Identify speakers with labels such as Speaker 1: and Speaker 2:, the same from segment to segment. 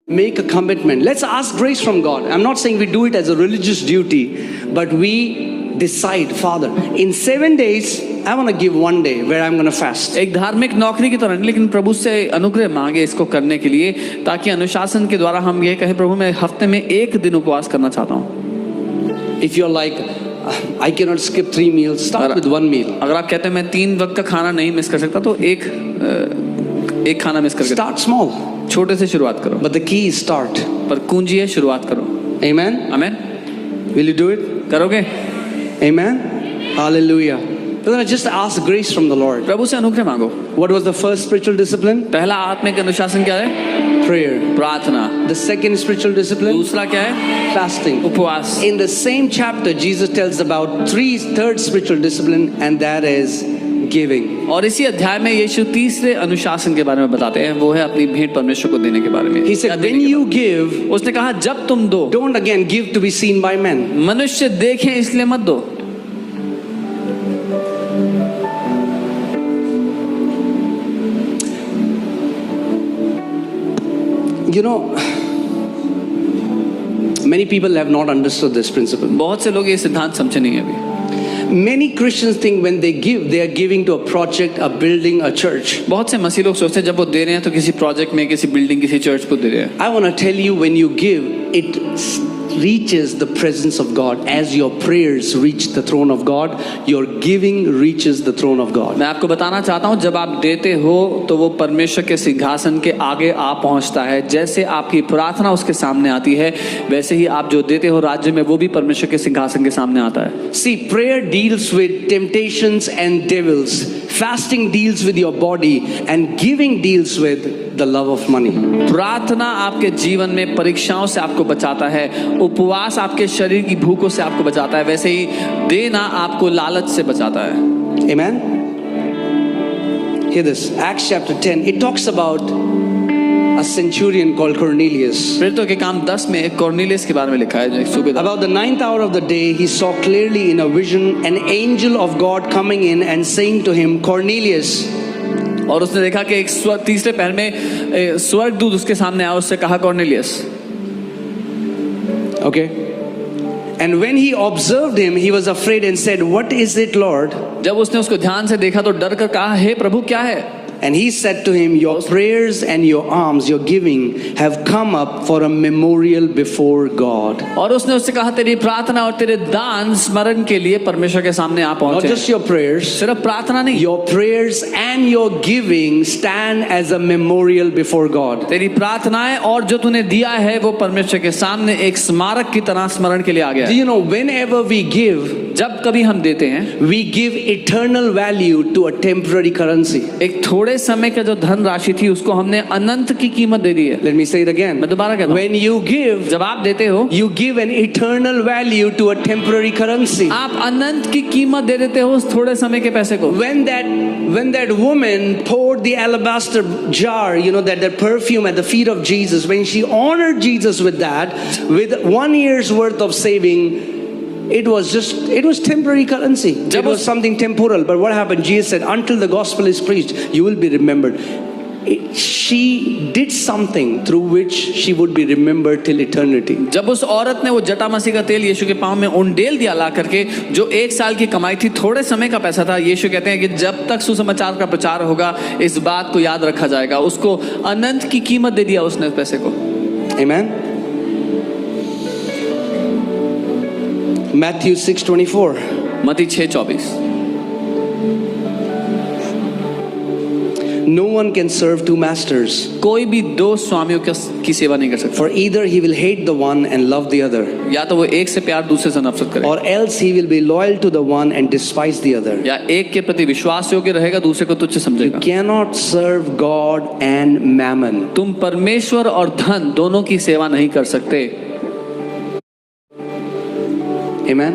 Speaker 1: Make a commitment. Let's ask grace from God. I'm not saying we do it as a religious duty, but we decide, Father, in 7 days, I want to give 1 day where I'm going to fast.
Speaker 2: एक धार्मिक नौकरी की तरह नहीं, लेकिन प्रभु से अनुग्रह मांगे इसको करने के लिए, ताकि अनुशासन के द्वारा हम ये कहें, प्रभु मैं हफ्ते में 1 दिन उपवास करना चाहता हूँ.
Speaker 1: If you're like, I cannot skip 3 meals, start with 1 meal.
Speaker 2: अगर आप कहते हैं मैं 3 वक्त का खाना नहीं मिस कर सकता, तो एक खाना मिस करके
Speaker 1: Start small.
Speaker 2: छोटे से शुरुआत करो.
Speaker 1: But the key is start.
Speaker 2: पर कुंजी है शुरुआत करो.
Speaker 1: Amen?
Speaker 2: Amen.
Speaker 1: Will you do it?
Speaker 2: करोगे?
Speaker 1: Amen? Hallelujah. Brother, just ask grace from the Lord.
Speaker 2: प्रभु से अनुग्रह मांगो.
Speaker 1: What was the first spiritual discipline?
Speaker 2: पहला आत्मिक अनुशासन क्या है?
Speaker 1: Prayer.
Speaker 2: प्रार्थना.
Speaker 1: The second spiritual discipline?
Speaker 2: दूसरा क्या है?
Speaker 1: Fasting.
Speaker 2: उपवास.
Speaker 1: In the same chapter, Jesus tells about third spiritual discipline, and that is giving.
Speaker 2: और इसी अध्याय में यीशु तीसरे अनुशासन के बारे में बताते हैं, वो है अपनी भेंट परमेश्वर को देने के बारे में.
Speaker 1: He said, when you give,
Speaker 2: उसने कहा जब तुम दो,
Speaker 1: don't again give to be seen by men.
Speaker 2: मनुष्य देखें इसलिए मत दो.
Speaker 1: You know, many people have not understood this principle.
Speaker 2: बहुत से लोग ये सिद्धांत समझे नहीं है अभी.
Speaker 1: Many Christians think when they give, they are giving to a project, a building, a church.
Speaker 2: बहुत से मसीह लोग सोचते हैं जब वो दे रहे हैं तो किसी प्रोजेक्ट में, किसी बिल्डिंग, किसी चर्च को दे रहे हैं.
Speaker 1: I want to tell you, when you give, it reaches the presence of God. As your prayers reach the throne of God, your giving reaches the throne of God.
Speaker 2: मैं आपको बताना चाहता हूँ, जब आप देते हो तो वो परमेश्वर के सिंहासन के आगे आ पहुँचता है. जैसे आपकी प्रार्थना उसके सामने आती है, वैसे ही आप जो देते हो राज्य में, वो भी परमेश्वर के सिंहासन के सामने आता है.
Speaker 1: See, prayer deals with temptations and devils. Fasting deals with your body, and giving deals with the love of money.
Speaker 2: प्रार्थना आपके जीवन में परीक्षाओं से आपको बचाता है, उपवास आपके शरीर की भूखों से आपको बचाता है, वैसे ही देना आपको लालच से बचाता है.
Speaker 1: Amen? Hear this. Acts chapter 10, it talks about a centurion called Cornelius.
Speaker 2: प्रेरितों के काम 10 में एक कॉर्नेलियस के बारे में लिखा है, जो एक सूबेदार.
Speaker 1: About the 9th hour of the day, he saw clearly in a vision an angel of God coming in and saying to him, Cornelius.
Speaker 2: और उसने देखा कि एक तीसरे पहर में स्वर्गदूत उसके सामने आया, उससे कहा Cornelius.
Speaker 1: Okay. And when he observed him, he was afraid and said, what is it, Lord?
Speaker 2: जब उसने उसको ध्यान से देखा तो डर कर कहा, हे प्रभु क्या है?
Speaker 1: And he said to him, your prayers and your alms, your giving, have come up for a memorial before God.
Speaker 2: और उसने उससे कहा, तेरी प्रार्थना और तेरे दान स्मरण के लिए परमेश्वर के सामने आ पहुंचे.
Speaker 1: Not just your prayers,
Speaker 2: सिर्फ प्रार्थना नहीं,
Speaker 1: your prayers and your giving stand as a memorial before God.
Speaker 2: तेरी प्रार्थनाएं और जो तूने दिया है वो परमेश्वर के सामने एक स्मारक की तरह स्मरण के लिए आ गया.
Speaker 1: Do you know, whenever we give,
Speaker 2: जब कभी हम देते हैं,
Speaker 1: we give eternal value to a temporary currency.
Speaker 2: एक थोड़े समय का जो धन राशि थी उसको हमने अनंत की कीमत दे दी है.
Speaker 1: Let me say it again.
Speaker 2: मैं दोबारा कहता हूँ,
Speaker 1: When you give,
Speaker 2: जब आप देते हो,
Speaker 1: you give an eternal value to a temporary currency.
Speaker 2: आप अनंत की कीमत दे देते हो उस थोड़े समय के पैसे को.
Speaker 1: When that woman poured the alabaster jar, you know, that perfume at the feet of Jesus, when she honored Jesus with that, with 1 year's worth of saving, it was temporary currency. It was something temporal. But what happened? Jesus said, until the gospel is preached, you will be remembered. She did something through which she would be remembered till eternity.
Speaker 2: जब उस औरत ने वो जटा मसीह का तेल यीशु के पांव में उंडेल दिया ला करके, जो 1 साल की कमाई थी, थोड़े समय का पैसा था, यीशु कहते हैं कि जब तक सुसमाचार का प्रचार होगा इस बात को याद रखा जाएगा. उसको अनंत की कीमत दे दिया उसने पैसे को.
Speaker 1: Amen. Matthew 6:24.
Speaker 2: मत्ती 6:24.
Speaker 1: No one can serve two masters.
Speaker 2: कोई भी 2 स्वामियों की सेवा नहीं कर सकता.
Speaker 1: For either he will hate the one and love the other,
Speaker 2: या तो वो एक से प्यार दूसरे से नफरत करे,
Speaker 1: or else he will be loyal to the one and despise the other.
Speaker 2: या एक के प्रति विश्वास योग्य रहेगा, दूसरे को तुच्छ समझेगा.
Speaker 1: Cannot serve God and mammon.
Speaker 2: तुम परमेश्वर और धन दोनों की सेवा नहीं कर सकते.
Speaker 1: Amen.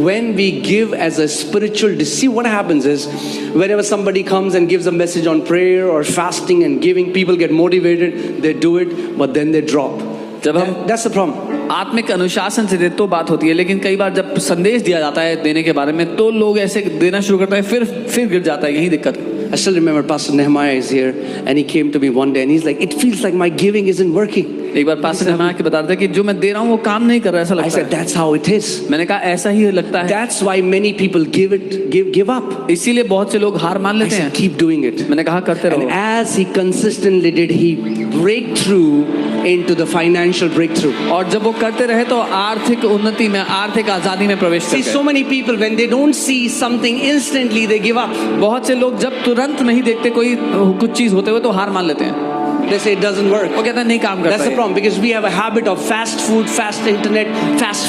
Speaker 1: When we give as a spiritual, see what happens is, whenever somebody comes and gives a message on prayer or fasting and giving, people get motivated, they do it, but then they drop.
Speaker 2: जब हम
Speaker 1: That's the problem.
Speaker 2: आत्मिक अनुशासन से देते तो बात होती है, लेकिन कई बार जब संदेश दिया जाता है देने के बारे में, तो लोग ऐसे देना शुरू करते हैं, फिर गिर जाता है. यही दिक्कत है.
Speaker 1: I still remember Pastor Nehemiah is here, and he came to me one day and he's like, it feels like my giving isn't working.
Speaker 2: एक बार पास्टर ने हमें आके बता रहे थे कि जो मैं दे रहा हूँ वो काम नहीं कर रहा, ऐसा
Speaker 1: I
Speaker 2: लगता
Speaker 1: said,
Speaker 2: है।
Speaker 1: that's how it is.
Speaker 2: मैंने कहा ऐसा ही लगता है,
Speaker 1: That's why many people give up.
Speaker 2: इसीलिए बहुत से लोग हार मान
Speaker 1: I
Speaker 2: लेते
Speaker 1: said,
Speaker 2: हैं।
Speaker 1: keep doing it.
Speaker 2: मैंने कहा करते
Speaker 1: And
Speaker 2: रहो।
Speaker 1: as he consistently did, he break through into the financial breakthrough.
Speaker 2: और जब वो करते रहे तो आर्थिक उन्नति में, आर्थिक आजादी में प्रवेश
Speaker 1: See,
Speaker 2: कर
Speaker 1: so
Speaker 2: गए।
Speaker 1: many people, when they don't see something instantly, they give up.
Speaker 2: बहुत से लोग जब तुरंत नहीं देखते कोई कुछ चीज होते हुए तो हार मान लेते हैं।
Speaker 1: They say it doesn't work.
Speaker 2: वो कहते हैं नहीं काम
Speaker 1: That's
Speaker 2: करता
Speaker 1: the
Speaker 2: है।
Speaker 1: problem, because we have a habit of fast food, fast internet,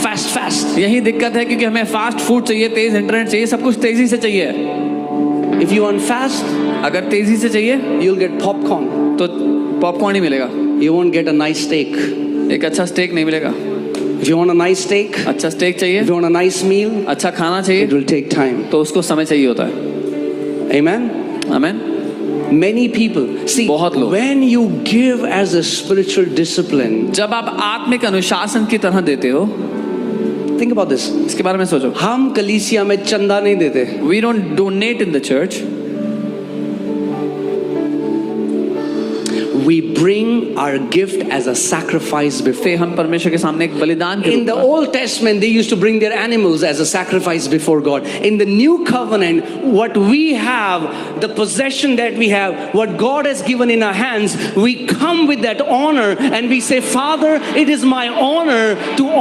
Speaker 1: fast.
Speaker 2: यही दिक्कत है क्योंकि हमें फास्ट फूड चाहिए, तेज इंटरनेट चाहिए, सब कुछ तेजी से चाहिए।
Speaker 1: If you want fast,
Speaker 2: अगर तेजी से चाहिए
Speaker 1: you'll get popcorn.
Speaker 2: तो पॉपकॉर्न ही मिलेगा,
Speaker 1: You won't get a nice steak.
Speaker 2: एक अच्छा स्टेक नहीं मिलेगा।
Speaker 1: If you want a nice steak,
Speaker 2: अच्छा स्टेक चाहिए,
Speaker 1: if you want a nice meal,
Speaker 2: अच्छा खाना
Speaker 1: it
Speaker 2: चाहिए,
Speaker 1: will take time.
Speaker 2: तो उसको समय चाहिए होता है।
Speaker 1: Amen?
Speaker 2: आमीन।
Speaker 1: Many people, see,
Speaker 2: बहुत लोग।
Speaker 1: when you give as a spiritual discipline,
Speaker 2: जब आप आत्मिक अनुशासन की तरह देते हो,
Speaker 1: think about this.
Speaker 2: इसके बारे में सोचो।
Speaker 1: हम कलीसिया में चंदा नहीं देते।
Speaker 2: We don't donate in the church.
Speaker 1: We bring our gift as a sacrifice before.
Speaker 2: फिर हम परमेश्वर के सामने एक बलिदान के
Speaker 1: In
Speaker 2: रूप
Speaker 1: the
Speaker 2: में।
Speaker 1: Old Testament, they used to bring their animals as a sacrifice before God. In the New Covenant, what we have, the possession that we have, what God has given in our hands, we come with that honor and we say, Father, it is my honor to